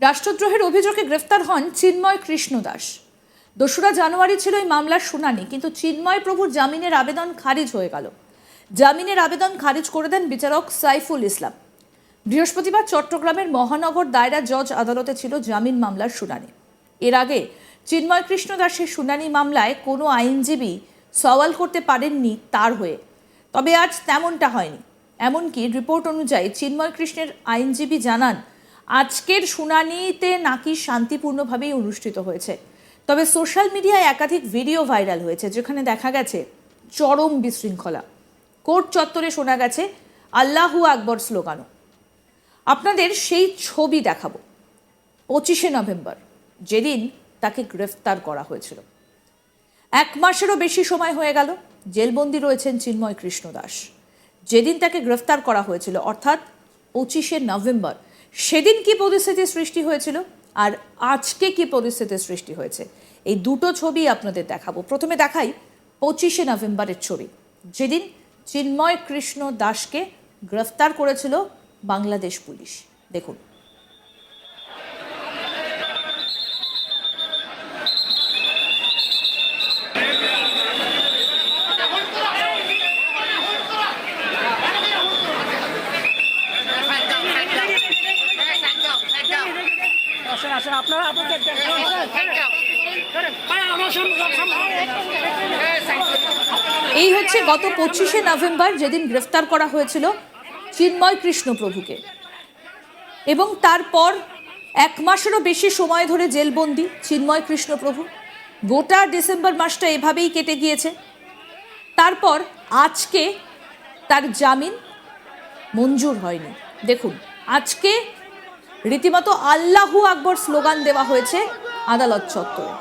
রাষ্ট্রদ্রোহের অভিযোগে গ্রেফতার হন চিন্ময় কৃষ্ণ দাস। ২রা জানুয়ারি ছিল এই মামলার শুনানি, কিন্তু চিন্ময় প্রভুর জামিনের আবেদন খারিজ হয়ে গেল। জামিনের আবেদন খারিজ করে দেন বিচারক সাইফুল ইসলাম। বৃহস্পতিবার চট্টগ্রামের মহানগর দায়রা জজ আদালতে ছিল জামিন মামলার শুনানি। এর আগে চিন্ময় কৃষ্ণ দাসের শুনানি মামলায় কোনো আইনজীবী সওয়াল করতে পারেননি তার হয়ে, তবে আজ তেমনটা হয়নি। এমনকি রিপোর্ট অনুযায়ী চিন্ময় কৃষ্ণের আইনজীবী জানান, আজকের শুনানিতে নাকি শান্তিপূর্ণভাবেই অনুষ্ঠিত হয়েছে। তবে সোশ্যাল মিডিয়ায় একাধিক ভিডিও ভাইরাল হয়েছে, যেখানে দেখা গেছে চরম বিশৃঙ্খলা। কোর্ট চত্বরে শোনা গেছে আল্লাহু আকবর স্লোগানও। আপনাদের সেই ছবি দেখাবো 25শে নভেম্বর, যেদিন তাকে গ্রেফতার করা হয়েছিল। 1 মাসেরও বেশি সময় হয়ে গেল জেলবন্দি রয়েছেন চিন্ময় কৃষ্ণ দাস। যেদিন তাকে গ্রেফতার করা হয়েছিল, অর্থাৎ 25শে নভেম্বর, সেদিন কি পরিস্থিতির সৃষ্টি হয়েছিল আর আজকে কি পরিস্থিতির সৃষ্টি হয়েছে, এই দুটো ছবি আপনাদের দেখাবো। প্রথমে দেখাই 25শে নভেম্বরের ছবি, যেদিন চিন্ময় কৃষ্ণ দাসকে গ্রেফতার করেছিল বাংলাদেশ পুলিশ। দেখুন। এই হচ্ছে গত 25শে নভেম্বর, যেদিন গ্রেফতার করা হয়েছিল চিন্ময় কৃষ্ণ প্রভুকে, এবং তারপর 1 মাসেরও বেশি সময় ধরে জেলবন্দি চিন্ময় কৃষ্ণ প্রভু। গোটা ডিসেম্বর মাসটা এভাবেই কেটে গিয়েছে। তারপর আজকে তার জামিন মঞ্জুর হয়নি। দেখুন, আজকে রীতিমতো আল্লাহু আকবর স্লোগান দেওয়া হয়েছে আদালত চত্বরে।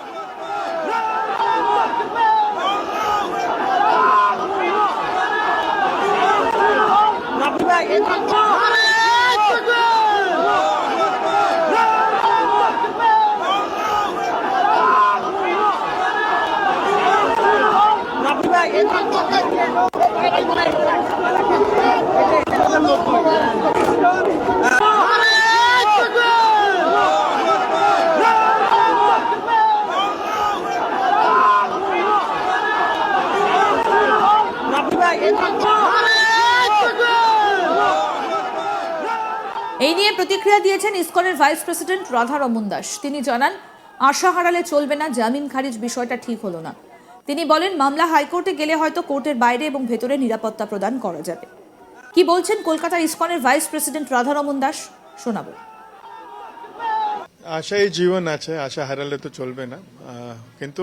এই নিয়ে প্রতিক্রিয়া দিয়েছেন ইসকনের ভাইস প্রেসিডেন্ট রাধারমন দাস। তিনি জানান, আশা হারালে চলবে না, জামিন খারিজ বিষয়টা ঠিক হলো না। তিনি বলেন, মামলা হাইকোর্টে গেলে হয়তো কোর্টের বাইরে এবং ভেতরে নিরাপত্তা প্রদান করা যাবে। কি বলছেন কলকাতা ইসকনের ভাইস প্রেসিডেন্ট রাধারমন দাস, শোনাবো। আশাই জীবন আছে, আশা হারালে তো চলবে না। কিন্তু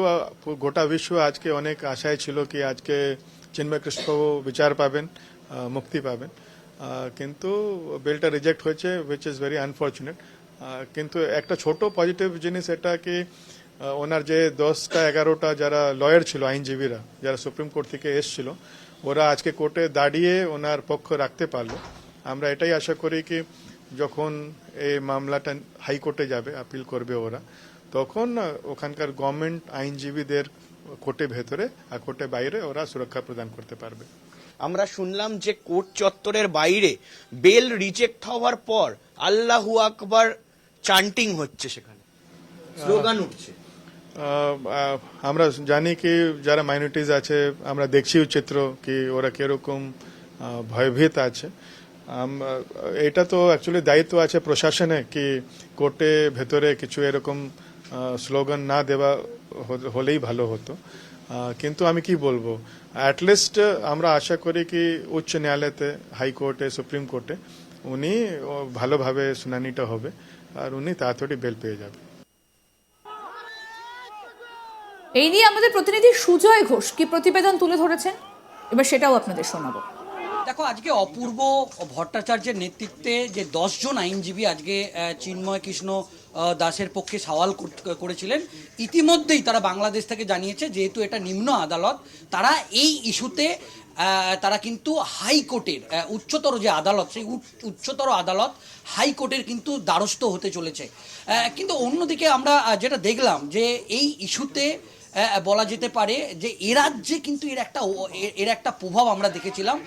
গোটা বিশ্ব আজকে অনেক আশায় ছিল কি আজকে চিন্ময় কৃষ্ণ বিচার পাবেন, মুক্তি পাবেন, কিন্তু বিলটা রিজেক্ট হয়েছে, উইচ ইজ ভেরি আনফর্চুনেট। কিন্তু একটা ছোট পজিটিভ জিনিস এটা কি ওনার যে 10টা 11টা যারা লয়ার ছিল, আইনজীবীরা যারা সুপ্রিম কোর্ট থেকে এসছিল, ওরা আজকে কোর্টে দাঁড়িয়ে ওনার পক্ষ রাখতে পারলো। আমরা এটাই আশা করি কি যখন এই মামলাটা হাইকোর্টে যাবে, আপিল করবে ওরা, তখন ওখানকার গভর্নমেন্ট আইনজীবীদের কোর্টের ভেতরে আর কোর্টের বাইরে ওরা সুরক্ষা প্রদান করতে পারবে। আমরা শুনলাম যে কোর্ট চত্বরের বাইরে বেল রিজেক্ট হওয়ার পর আল্লাহু আকবার চান্টিং হচ্ছে, সেখানে স্লোগান উঠছে। আমরা জানি কি যারা মাইনরিটিজ আছে, আমরা দেখছি চিত্র কি ওরা কিরকম ভয়ভীত আছে। এটা তো অ্যাকচুয়ালি দায়িত্ব আছে প্রশাসনে কি কোর্টে ভেতরে কিছু এরকম স্লোগান না দেওয়া হলেই ভালো হতো। কিন্তু আমি কি বলবো, অ্যাটলিস্ট আমরা আশা করি কি উচ্চ ন্যায়ালয়তে, হাইকোর্টে, সুপ্রিম কোর্টে উনি ভালোভাবে শুনানিটা হবে আর উনি তাড়াতাড়ি বেল পেয়ে যাবে। এই নিয়ে আমাদের প্রতিনিধি সুজয় ঘোষ কি প্রতিবেদন তুলে ধরেছেন, এবার সেটাও আপনাদের শোনাবো। দেখো, আজকে অপূর্ব ভট্টাচার্যের নেতৃত্বে যে 10 জন আইনজীবী আজকে চিন্ময় কৃষ্ণ দাসের পক্ষে সওয়াল করেছিলেন, ইতিমধ্যেই তারা বাংলাদেশ থেকে জানিয়েছে যেহেতু এটা নিম্ন আদালত, তারা এই ইস্যুতে তারা কিন্তু হাইকোর্টের উচ্চতর যে আদালত, সেই উচ্চতর আদালত হাইকোর্টের কিন্তু দ্বারস্থ হতে চলেছে। কিন্তু অন্যদিকে আমরা যেটা দেখলাম যে এই ইস্যুতে বলা যেতে পারে যে এ রাজ্যে কিন্তু এর একটা প্রভাব আমরা দেখেছিলাম।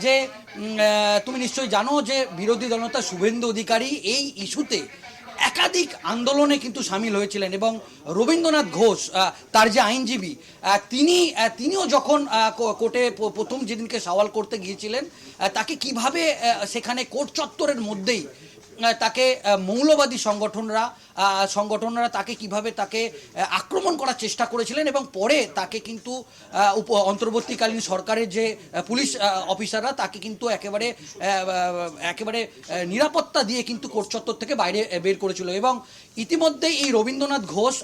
যে তুমি নিশ্চয়ই জানো যে বিরোধী দলনেতা শুভেন্দু অধিকারী এই ইস্যুতে একাধিক আন্দোলনে কিন্তু সামিল হয়েছিলেন এবং রবীন্দ্রনাথ ঘোষ তার যে আইনজীবী তিনিও যখন কোর্টে প্রথম যেদিনকে সওয়াল করতে গিয়েছিলেন তাকে কিভাবে সেখানে কোর্ট চত্বরের মধ্যেই তাকে মৌলবাদী সংগঠনরা তাকে কিভাবে তাকে আক্রমণ করার চেষ্টা করেছিলেন এবং পরে তাকে কিন্তু অন্তর্বর্তীকালীন সরকারের যে পুলিশ অফিসাররা তাকে কিন্তু একেবারে নিরাপত্তা দিয়ে কিন্তু কোর্ট চত্বর থেকে বাইরে বের করেছিল। এবং ইতিমধ্যেই এই রবীন্দ্রনাথ ঘোষ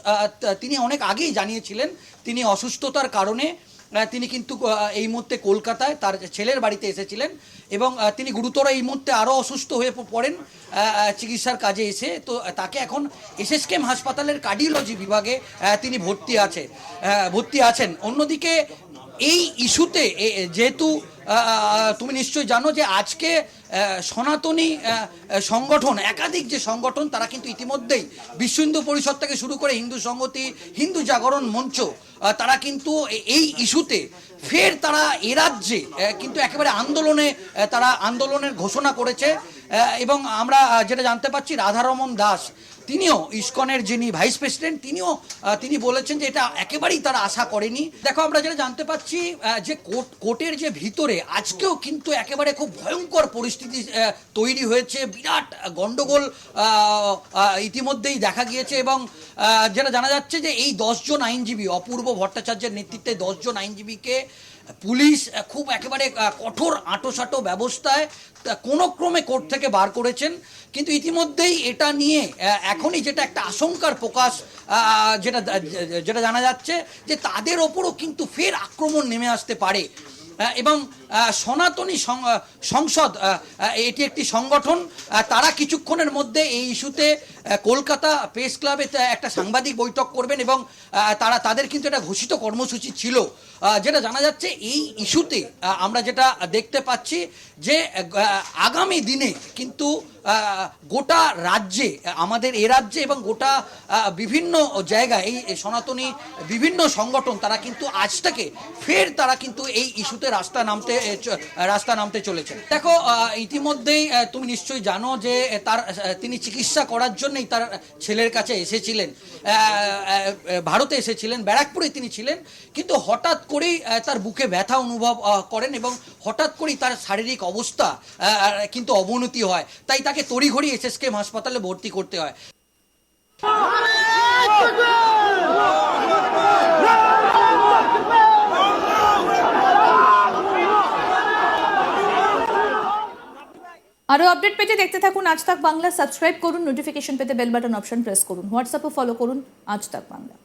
তিনি অনেক আগেই জানিয়েছিলেন তিনি অসুস্থতার কারণে তিনি কিন্তু এই মুহূর্তে কলকাতায় তার ছেলের বাড়িতে এসেছিলেন এবং তিনি গুরুতর এই মুহূর্তে আরও অসুস্থ হয়ে পড়েন চিকিৎসার কাজে এসে। তো তাকে এখন এসএসকেএম হাসপাতালের কার্ডিওলজি বিভাগে তিনি ভর্তি আছেন। অন্যদিকে এই ইস্যুতে যেহেতু তুমি নিশ্চয়ই জানো যে আজকে সনাতনী সংগঠন একাধিক যে সংগঠন তারা কিন্তু ইতিমধ্যেই বিশ্ব হিন্দু পরিষদ থেকে শুরু করে হিন্দু সংহতি, হিন্দু জাগরণ মঞ্চ তারা কিন্তু এই ইস্যুতে ফের তারা এ রাজ্যে কিন্তু একেবারে আন্দোলনের ঘোষণা করেছে। এবং আমরা যেটা জানতে পারছি রাধারমন দাস তিনিও ইসকনের যিনি ভাইস প্রেসিডেন্ট তিনি বলেছেন যে এটা একেবারেই তারা আশা করেনি। দেখো আমরা যেটা জানতে পারছি যে কোর্টের যে ভিতরে আজকেও কিন্তু একেবারে খুব ভয়ঙ্কর পরিস্থিতি তৈরি হয়েছে, বিরাট গন্ডগোল ইতিমধ্যেই দেখা গিয়েছে। এবং যেটা জানা যাচ্ছে যে এই 10 জন আইনজীবী অপূর্ব ভট্টাচার্যের নেতৃত্বে 10 জন আইনজীবীকে পুলিশ খুব একেবারে কঠোর আঁটোসাঁটো ব্যবস্থায় কোনো ক্রমে কোর্ট থেকে বার করেছেন। কিন্তু ইতিমধ্যেই এটা নিয়ে এখনই যেটা একটা আশঙ্কার প্রকাশ যেটা জানা যাচ্ছে যে তাদের ওপরও কিন্তু ফের আক্রমণ নেমে আসতে পারে। এবং সনাতনী সংসদ এটি একটি সংগঠন, তারা কিছুক্ষণের মধ্যে এই ইস্যুতে কলকাতা প্রেস ক্লাবে একটা সাংবাদিক বৈঠক করবেন এবং তাদের কিন্তু একটা ঘোষিত কর্মসূচি ছিল। যেটা জানা যাচ্ছে এই ইস্যুতে আমরা যেটা দেখতে পাচ্ছি যে আগামী দিনে কিন্তু গোটা রাজ্যে আমাদের এ রাজ্যে এবং গোটা বিভিন্ন জায়গায় এই সনাতনী বিভিন্ন সংগঠন তারা কিন্তু আজ থেকে ফের তারা কিন্তু এই ইস্যুতে রাস্তা নামতে চলেছে। দেখো ইতিমধ্যেই তুমি নিশ্চয়ই জানো যে তিনি চিকিৎসা করার জন্যই তার ছেলের কাছে এসেছিলেন, ভারতে এসেছিলেন, ব্যারাকপুরে তিনি ছিলেন। কিন্তু হঠাৎ করেই তার বুকে ব্যথা অনুভব করেন এবং হঠাৎ করেই তার শারীরিক অবস্থা কিন্তু অবনতি হয়, তাই তাকে তড়িঘড়ি এসএসকেএম হাসপাতালে ভর্তি করতে হয়। আরো আপডেট পেতে দেখতে থাকুন আজ তাক বাংলা। সাবস্ক্রাইব করুন, নোটিফিকেশন পেতে বেল বাটন অপশন প্রেস করুন, হোয়াটসঅ্যাপে ফলো করুন আজ তাক বাংলা।